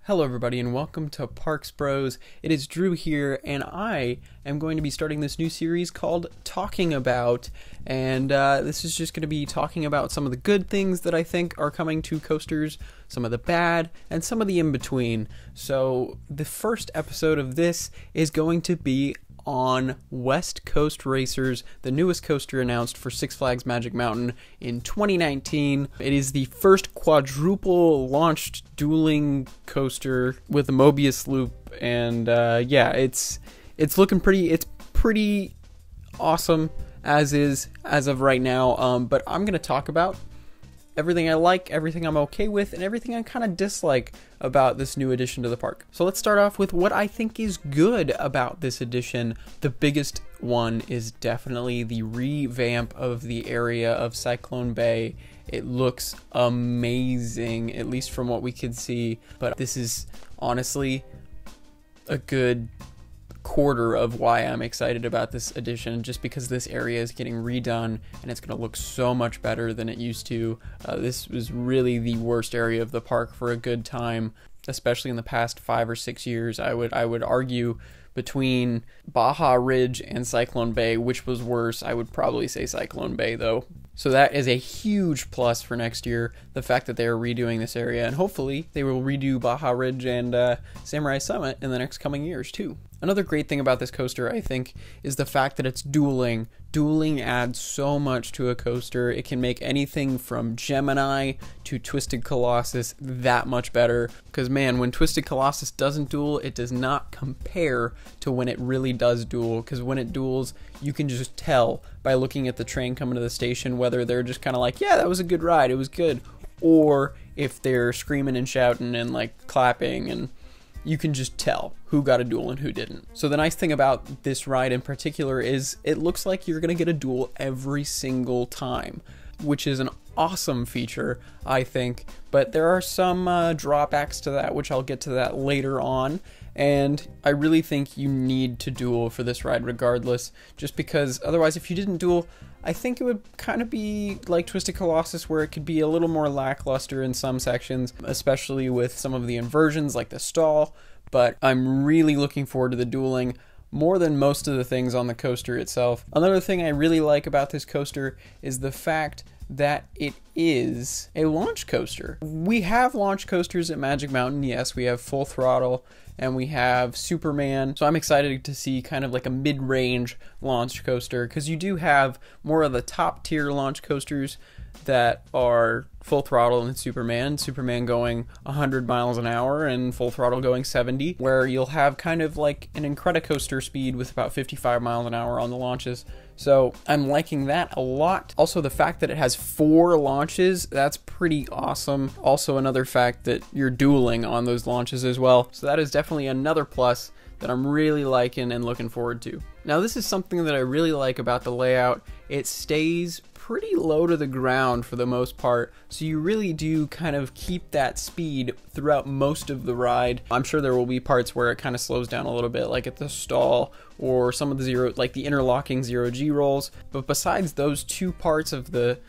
Hello everybody and welcome to Parks Bros. It is Drew here and I am going to be starting this new series called Talking About, and this is just going to be talking about some of the good things that I think are coming to coasters, some of the bad, and some of the in-between. So the first episode of this is going to be on West Coast Racers, the newest coaster announced for Six Flags Magic Mountain in 2019. It is the first quadruple launched dueling coaster with a Mobius loop, and yeah, it's looking pretty awesome as of right now. But I'm gonna talk about everything I like, everything I'm okay with, and everything I kind of dislike about this new addition to the park. So let's start off with what I think is good about this addition. The biggest one is definitely the revamp of the area of Cyclone Bay. It looks amazing, at least from what we can see, but this is honestly a good quarter of why I'm excited about this addition, just because this area is getting redone and it's going to look so much better than it used to. This was really the worst area of the park for a good time, especially in the past 5 or 6 years. I would argue between Baja Ridge and Cyclone Bay, which was worse. I would probably say Cyclone Bay though. So that is a huge plus for next year, the fact that they are redoing this area, and hopefully they will redo Baja Ridge and Samurai Summit in the next coming years too. Another great thing about this coaster, I think, is the fact that it's dueling. Dueling adds so much to a coaster. It can make anything from Gemini to Twisted Colossus that much better. Because man, when Twisted Colossus doesn't duel, it does not compare to when it really does duel. Because when it duels, you can just tell by looking at the train coming to the station whether they're just kind of like, yeah, that was a good ride, it was good. Or if they're screaming and shouting and like clapping, and you can just tell who got a duel and who didn't. So the nice thing about this ride in particular is it looks like you're gonna get a duel every single time, which is an awesome feature, I think. But there are some drawbacks to that, which I'll get to that later on. And I really think you need to duel for this ride regardless, just because otherwise if you didn't duel, I think it would kind of be like Twisted Colossus, where it could be a little more lackluster in some sections, especially with some of the inversions like the stall. But I'm really looking forward to the dueling more than most of the things on the coaster itself. Another thing I really like about this coaster is the fact that it is a launch coaster. We have launch coasters at Magic Mountain. Yes, we have Full Throttle and we have Superman. So I'm excited to see kind of like a mid-range launch coaster, because you do have more of the top tier launch coasters that are Full Throttle and Superman. Superman going 100 miles an hour and Full Throttle going 70, where you'll have kind of like an Incredicoaster speed with about 55 miles an hour on the launches. So I'm liking that a lot. Also, the fact that it has 4 launches, that's pretty awesome. Also, another fact that you're dueling on those launches as well. So that is definitely another plus that I'm really liking and looking forward to. Now, this is something that I really like about the layout. It stays pretty low to the ground for the most part, so you really do kind of keep that speed throughout most of the ride. I'm sure there will be parts where it kind of slows down a little bit, like at the stall or some of the the interlocking zero-G rolls. But besides those 2 parts of the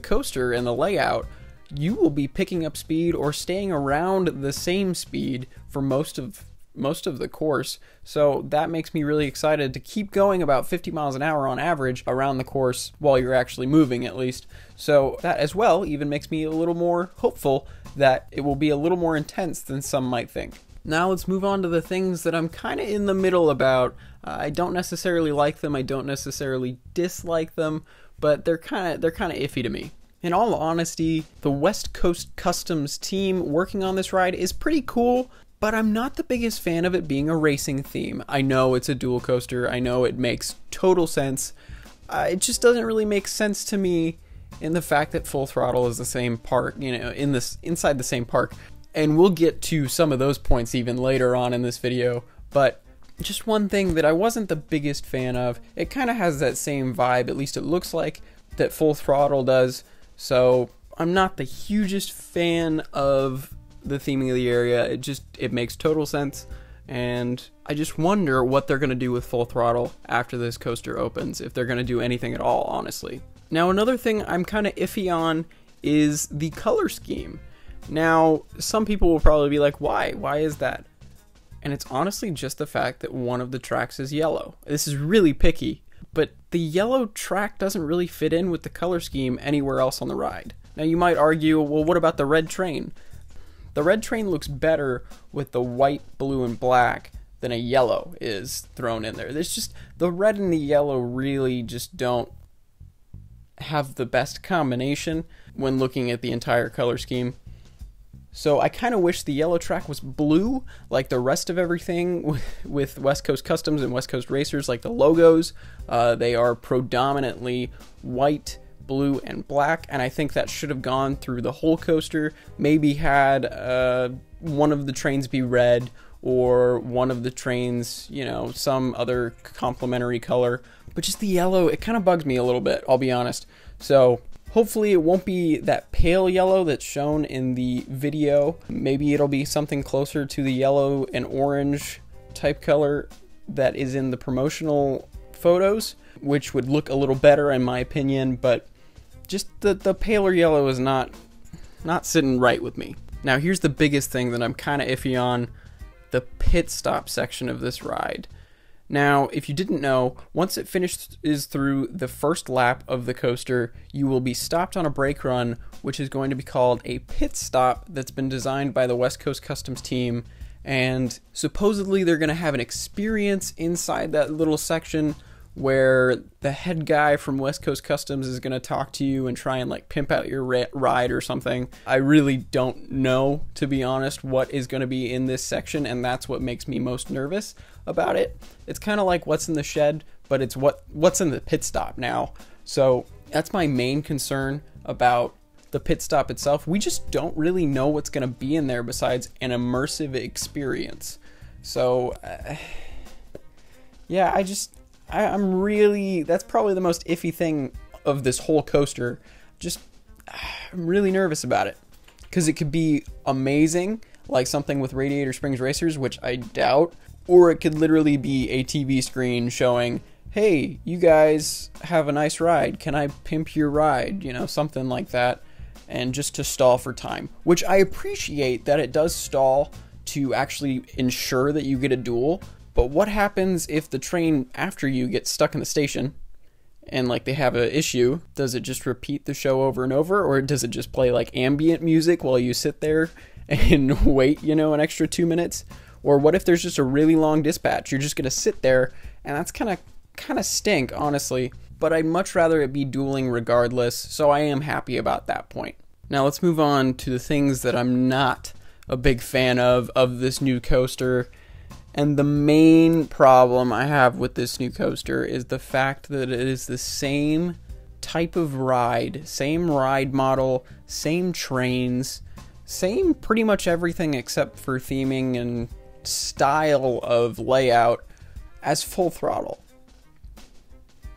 coaster and the layout, you will be picking up speed or staying around the same speed for most of the course. So that makes me really excited to keep going about 50 miles an hour on average around the course while you're actually moving, at least. So that as well even makes me a little more hopeful that it will be a little more intense than some might think. Now let's move on to the things that I'm kind of in the middle about. I don't necessarily like them, I don't necessarily dislike them, but they're kind of iffy to me. In all honesty, the West Coast Customs team working on this ride is pretty cool, but I'm not the biggest fan of it being a racing theme. I know it's a dual coaster, I know it makes total sense. It just doesn't really make sense to me in the fact that Full Throttle is the same park, you know, inside the same park. And we'll get to some of those points even later on in this video, but just one thing that I wasn't the biggest fan of, it kind of has that same vibe, at least it looks like, that Full Throttle does. So I'm not the hugest fan of the theming of the area. It makes total sense, and I just wonder what they're going to do with Full Throttle after this coaster opens, if they're going to do anything at all, honestly. Now, another thing I'm kind of iffy on is the color scheme. Now, some people will probably be like, why? Why is that? And it's honestly just the fact that one of the tracks is yellow. This is really picky, but the yellow track doesn't really fit in with the color scheme anywhere else on the ride. Now you might argue, well, what about the red train? The red train looks better with the white, blue, and black than a yellow is thrown in there. There's just, the red and the yellow really just don't have the best combination when looking at the entire color scheme. So I kind of wish the yellow track was blue, like the rest of everything with West Coast Customs and West Coast Racers, like the logos. They are predominantly white, blue, and black, and I think that should have gone through the whole coaster. Maybe had one of the trains be red, or one of the trains, you know, some other complementary color. But just the yellow, it kind of bugs me a little bit, I'll be honest. So hopefully it won't be that pale yellow that's shown in the video. Maybe it'll be something closer to the yellow and orange type color that is in the promotional photos, which would look a little better in my opinion, but just the paler yellow is not sitting right with me. Now here's the biggest thing that I'm kind of iffy on, the pit stop section of this ride. Now, if you didn't know, once it finishes through the first lap of the coaster, you will be stopped on a brake run, which is going to be called a pit stop that's been designed by the West Coast Customs team. And supposedly they're going to have an experience inside that little section where the head guy from West Coast Customs is going to talk to you and try and like pimp out your ride or something. I really don't know, to be honest, what is going to be in this section, and that's what makes me most nervous about it. It's kind of like what's in the shed, but it's what's in the pit stop now. So that's my main concern about the pit stop itself. We just don't really know what's going to be in there besides an immersive experience. So yeah, I'm really, that's probably the most iffy thing of this whole coaster. Just, I'm really nervous about it. Because it could be amazing, like something with Radiator Springs Racers, which I doubt. Or it could literally be a TV screen showing, hey, you guys have a nice ride. Can I pimp your ride? You know, something like that. And just to stall for time. Which I appreciate that it does stall to actually ensure that you get a duel. But what happens if the train after you gets stuck in the station and like they have an issue? Does it just repeat the show over and over, or does it just play like ambient music while you sit there and wait, you know, an extra 2 minutes? Or what if there's just a really long dispatch? You're just going to sit there, and that's kind of stink, honestly. But I'd much rather it be dueling regardless, so I am happy about that point. Now let's move on to the things that I'm not a big fan of this new coaster. And the main problem I have with this new coaster is the fact that it is the same type of ride, same ride model, same trains, same pretty much everything except for theming and style of layout as Full Throttle.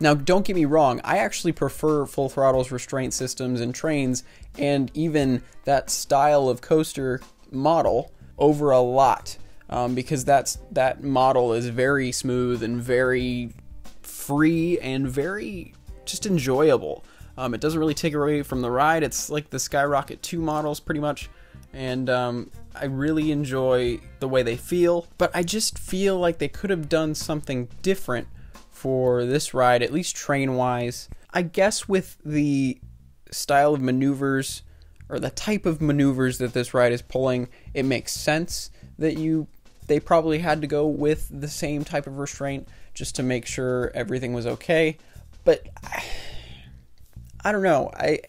Now, don't get me wrong, I actually prefer Full Throttle's restraint systems and trains and even that style of coaster model over a lot. Because that model is very smooth and very free and very just enjoyable. It doesn't really take away from the ride. It's like the Skyrocket 2 models pretty much. And I really enjoy the way they feel. But I just feel like they could have done something different for this ride, at least train-wise. I guess with the style of maneuvers or the type of maneuvers that this ride is pulling, it makes sense that they probably had to go with the same type of restraint just to make sure everything was okay. But I don't know. I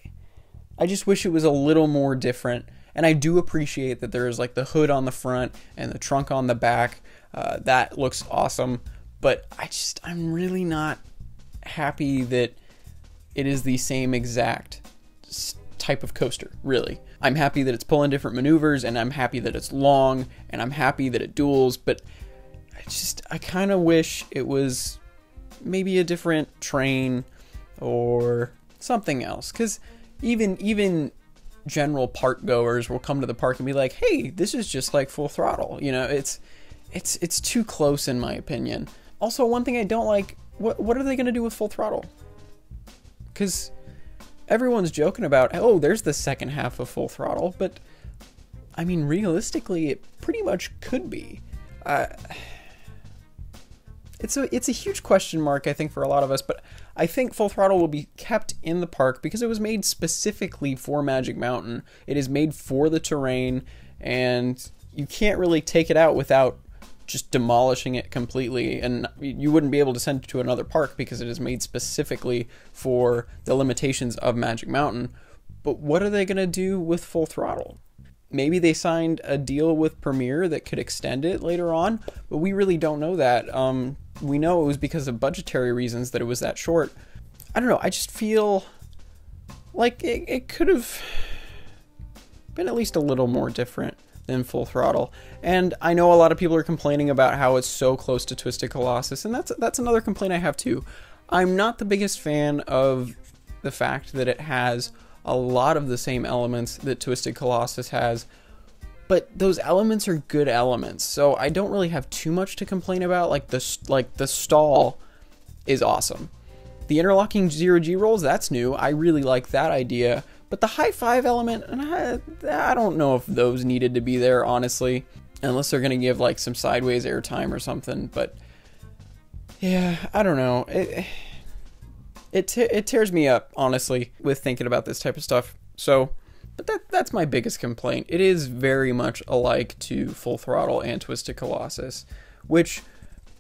just wish it was a little more different. And I do appreciate that there is like the hood on the front and the trunk on the back. That looks awesome. But I'm really not happy that it is the same exact type of coaster, really. I'm happy that it's pulling different maneuvers, and I'm happy that it's long, and I'm happy that it duels, but I kind of wish it was maybe a different train or something else, because even general park goers will come to the park and be like, hey, this is just like Full Throttle. You know, it's too close in my opinion. Also, one thing I don't like, what are they going to do with Full Throttle? Because everyone's joking about, oh, there's the second half of Full Throttle, but I mean, realistically, it pretty much could be. It's a huge question mark, I think, for a lot of us, but I think Full Throttle will be kept in the park because it was made specifically for Magic Mountain. It is made for the terrain, and you can't really take it out without just demolishing it completely, and you wouldn't be able to send it to another park because it is made specifically for the limitations of Magic Mountain. But what are they going to do with Full Throttle? Maybe they signed a deal with Premier that could extend it later on, but we really don't know that. We know it was because of budgetary reasons that it was that short. I don't know, I just feel like it could have been at least a little more different than Full Throttle. And I know a lot of people are complaining about how it's so close to Twisted Colossus, and that's another complaint I have too. I'm not the biggest fan of the fact that it has a lot of the same elements that Twisted Colossus has, but those elements are good elements, so I don't really have too much to complain about. Like the stall is awesome. The interlocking 0G rolls, that's new. I really like that idea. But the high five element, I don't know if those needed to be there, honestly, unless they're gonna give like some sideways airtime or something. But yeah, I don't know. It tears me up, honestly, with thinking about this type of stuff. So, but that's my biggest complaint. It is very much alike to Full Throttle and Twisted Colossus, which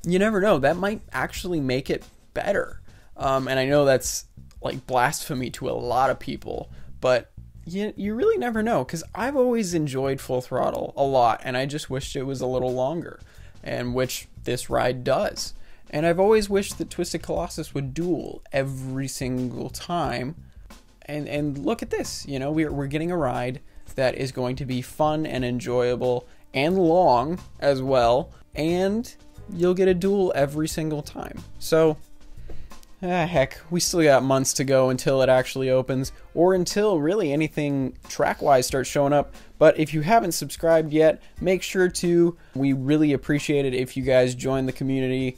you never know. That might actually make it better. And I know that's like blasphemy to a lot of people, but you really never know, because I've always enjoyed Full Throttle a lot, and I just wished it was a little longer, and which this ride does. And I've always wished that Twisted Colossus would duel every single time. And look at this, you know, we're getting a ride that is going to be fun and enjoyable and long as well, and you'll get a duel every single time. So, heck, we still got months to go until it actually opens, or until really anything track-wise starts showing up. But if you haven't subscribed yet, make sure to. We really appreciate it if you guys join the community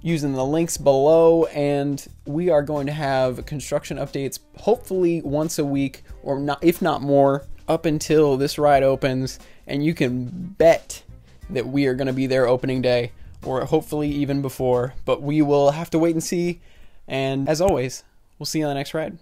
using the links below, and we are going to have construction updates hopefully once a week, or not, if not more, up until this ride opens. And you can bet that we are going to be there opening day, or hopefully even before, but we will have to wait and see. And as always, we'll see you on the next ride.